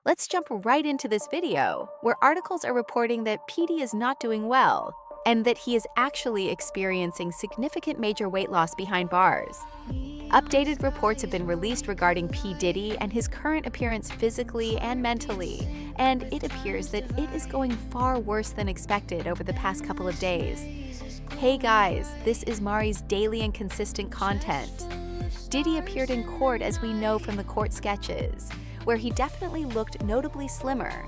Let's jump right into this video, where articles are reporting that Petey is not doing well, and that he is actually experiencing significant major weight loss behind bars. Updated reports have been released regarding P. Diddy and his current appearance physically and mentally, and it appears that it is going far worse than expected over the past couple of days. Hey guys, this is Mari's daily and consistent content. Diddy appeared in court as we know from the court sketches, where he definitely looked notably slimmer.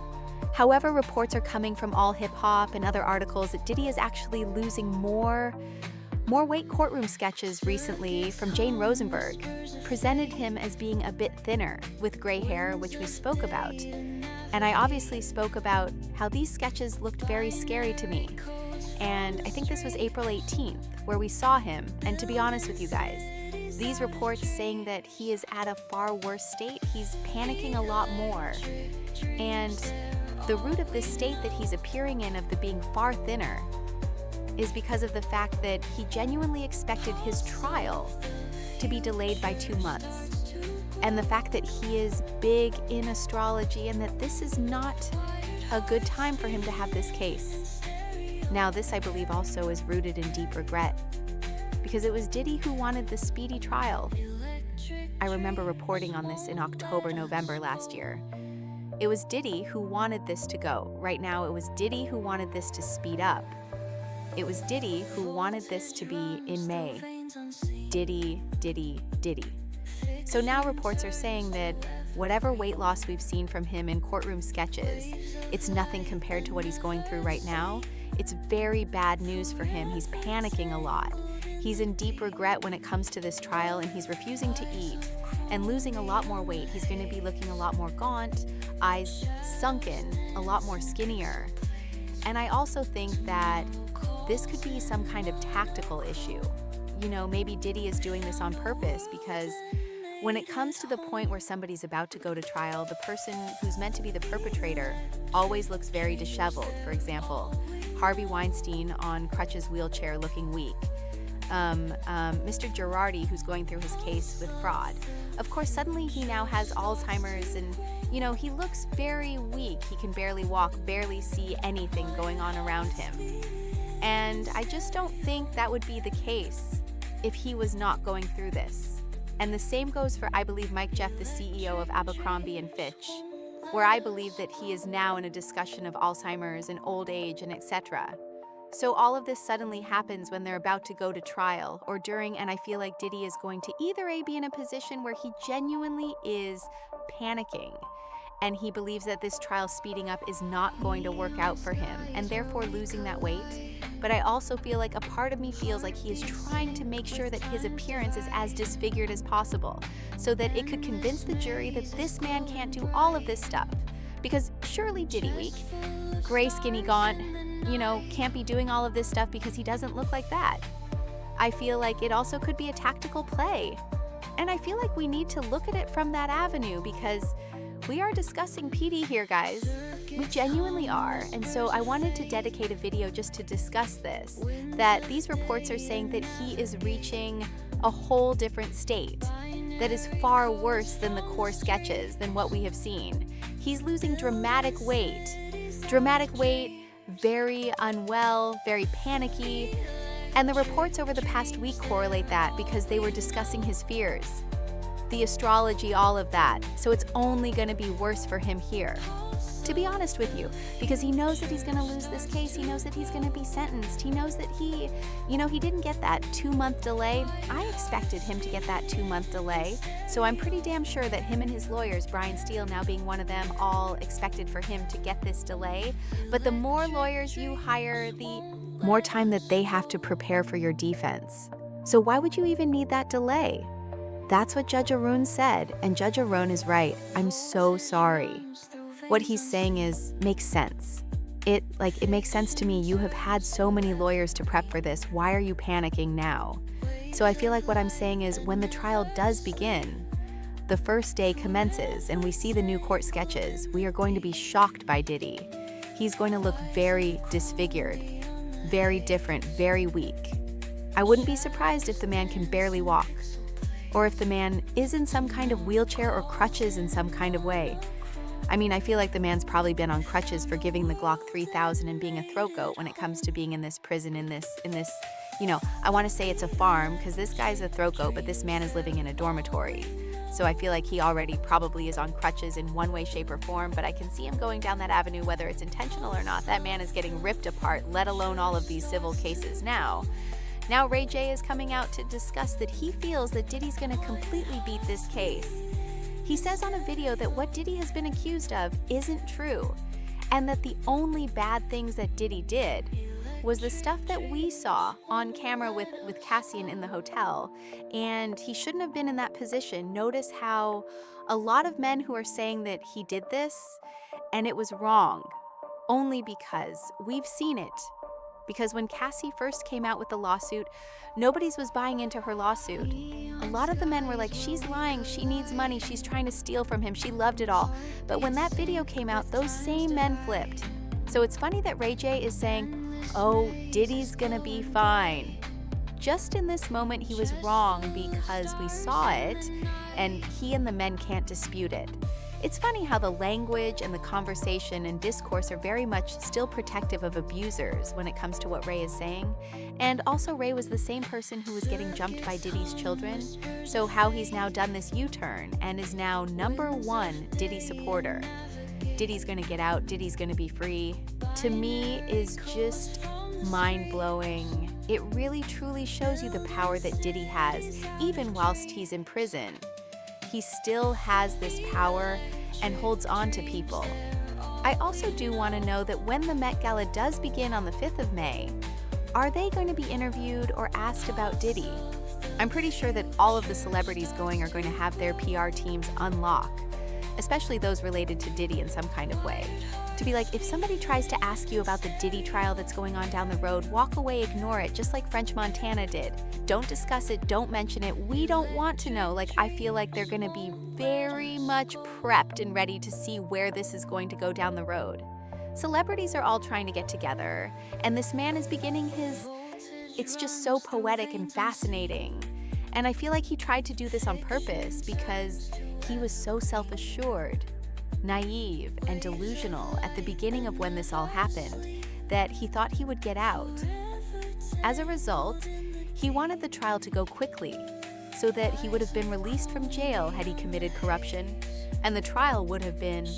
However, reports are coming from All Hip Hop and other articles that Diddy is actually losing more weight. Courtroom sketches recently from Jane Rosenberg presented him as being a bit thinner with gray hair, which we spoke about. And I obviously spoke about how these sketches looked very scary to me. And I think this was April 18th, where we saw him. And to be honest with you guys, these reports saying that he is at a far worse state, he's panicking a lot more. And the root of this state that he's appearing in of the being far thinner is because of the fact that he genuinely expected his trial to be delayed by 2 months. And the fact that he is big in astrology and that this is not a good time for him to have this case. Now, this, I believe, also is rooted in deep regret, because it was Diddy who wanted the speedy trial. I remember reporting on this in October, November last year. It was Diddy who wanted this to go. Right now, it was Diddy who wanted this to speed up. It was Diddy who wanted this to be in May. Diddy, Diddy, Diddy. So now reports are saying that whatever weight loss we've seen from him in courtroom sketches, it's nothing compared to what he's going through right now. It's very bad news for him. He's panicking a lot. He's in deep regret when it comes to this trial, and he's refusing to eat and losing a lot more weight. He's going to be looking a lot more gaunt, eyes sunken, a lot more skinnier. And I also think that this could be some kind of tactical issue. You know, maybe Diddy is doing this on purpose, because when it comes to the point where somebody's about to go to trial, the person who's meant to be the perpetrator always looks very disheveled. For example, Harvey Weinstein on crutches wheelchair looking weak. Mr. Girardi, who's going through his case with fraud. Of course, suddenly he now has Alzheimer's and, you know, he looks very weak. He can barely walk, barely see anything going on around him. And I just don't think that would be the case if he was not going through this. And the same goes for, I believe, Mike Jeff, the CEO of Abercrombie & Fitch, where I believe that he is now in a discussion of Alzheimer's and old age and etc. So all of this suddenly happens when they're about to go to trial or during, and I feel like Diddy is going to either A, be in a position where he genuinely is panicking and he believes that this trial speeding up is not going to work out for him and therefore losing that weight. But I also feel like a part of me feels like he is trying to make sure that his appearance is as disfigured as possible so that it could convince the jury that this man can't do all of this stuff. Because surely Diddy weak, gray, skinny, gaunt, you know, can't be doing all of this stuff because he doesn't look like that. I feel like it also could be a tactical play. And I feel like we need to look at it from that avenue, because we are discussing PD here, guys. We genuinely are. And so I wanted to dedicate a video just to discuss this, that these reports are saying that he is reaching a whole different state that is far worse than the core sketches, than what we have seen. He's losing dramatic weight, very unwell, very panicky. And the reports over the past week correlate that, because they were discussing his fears, the astrology, all of that. So it's only going to be worse for him here, to be honest with you, because he knows that he's going to lose this case. He knows that he's going to be sentenced. He knows that he didn't get that 2-month delay. I expected him to get that 2-month delay. So I'm pretty damn sure that him and his lawyers, Brian Steele now being one of them, all expected for him to get this delay. But the more lawyers you hire, the more time that they have to prepare for your defense. So why would you even need that delay? That's what Judge Arun said, and Judge Arun is right. I'm so sorry. What he's saying makes sense. It makes sense to me. You have had so many lawyers to prep for this. Why are you panicking now? So I feel like what I'm saying is, when the trial does begin, the first day commences and we see the new court sketches, we are going to be shocked by Diddy. He's going to look very disfigured, very different, very weak. I wouldn't be surprised if the man can barely walk, or if the man is in some kind of wheelchair or crutches in some kind of way. I mean, I feel like the man's probably been on crutches for giving the Glock 3000 and being a throat goat when it comes to being in this prison, I want to say it's a farm because this guy's a throat goat, but this man is living in a dormitory. So I feel like he already probably is on crutches in one way, shape, or form, but I can see him going down that avenue whether it's intentional or not. That man is getting ripped apart, let alone all of these civil cases now. Now Ray J is coming out to discuss that he feels that Diddy's going to completely beat this case. He says on a video that what Diddy has been accused of isn't true, and that the only bad things that Diddy did was the stuff that we saw on camera with Cassian in the hotel, and he shouldn't have been in that position. Notice how a lot of men who are saying that he did this, and it was wrong, only because we've seen it. Because when Cassie first came out with the lawsuit, nobody was buying into her lawsuit. A lot of the men were like, she's lying, she needs money, she's trying to steal from him, she loved it all. But when that video came out, those same men flipped. So it's funny that Ray J is saying, oh, Diddy's gonna be fine. Just in this moment, he was wrong because we saw it, and he and the men can't dispute it. It's funny how the language and the conversation and discourse are very much still protective of abusers when it comes to what Ray is saying. And also Ray was the same person who was getting jumped by Diddy's children. So how he's now done this U-turn and is now #1 Diddy supporter. Diddy's gonna get out, Diddy's gonna be free, to me is just mind-blowing. It really truly shows you the power that Diddy has, even whilst he's in prison. He still has this power and holds on to people. I also do want to know that when the Met Gala does begin on the 5th of May, are they going to be interviewed or asked about Diddy? I'm pretty sure that all of the celebrities going are going to have their PR teams unlock, especially those related to Diddy in some kind of way. To be like, if somebody tries to ask you about the Diddy trial that's going on down the road, walk away, ignore it, just like French Montana did. Don't discuss it, don't mention it, we don't want to know. Like, I feel like they're gonna be very much prepped and ready to see where this is going to go down the road. Celebrities are all trying to get together, and this man is beginning it's just so poetic and fascinating. And I feel like he tried to do this on purpose because he was so self-assured, naive, and delusional at the beginning of when this all happened that he thought he would get out. As a result, he wanted the trial to go quickly so that he would have been released from jail had he committed corruption, and the trial would have been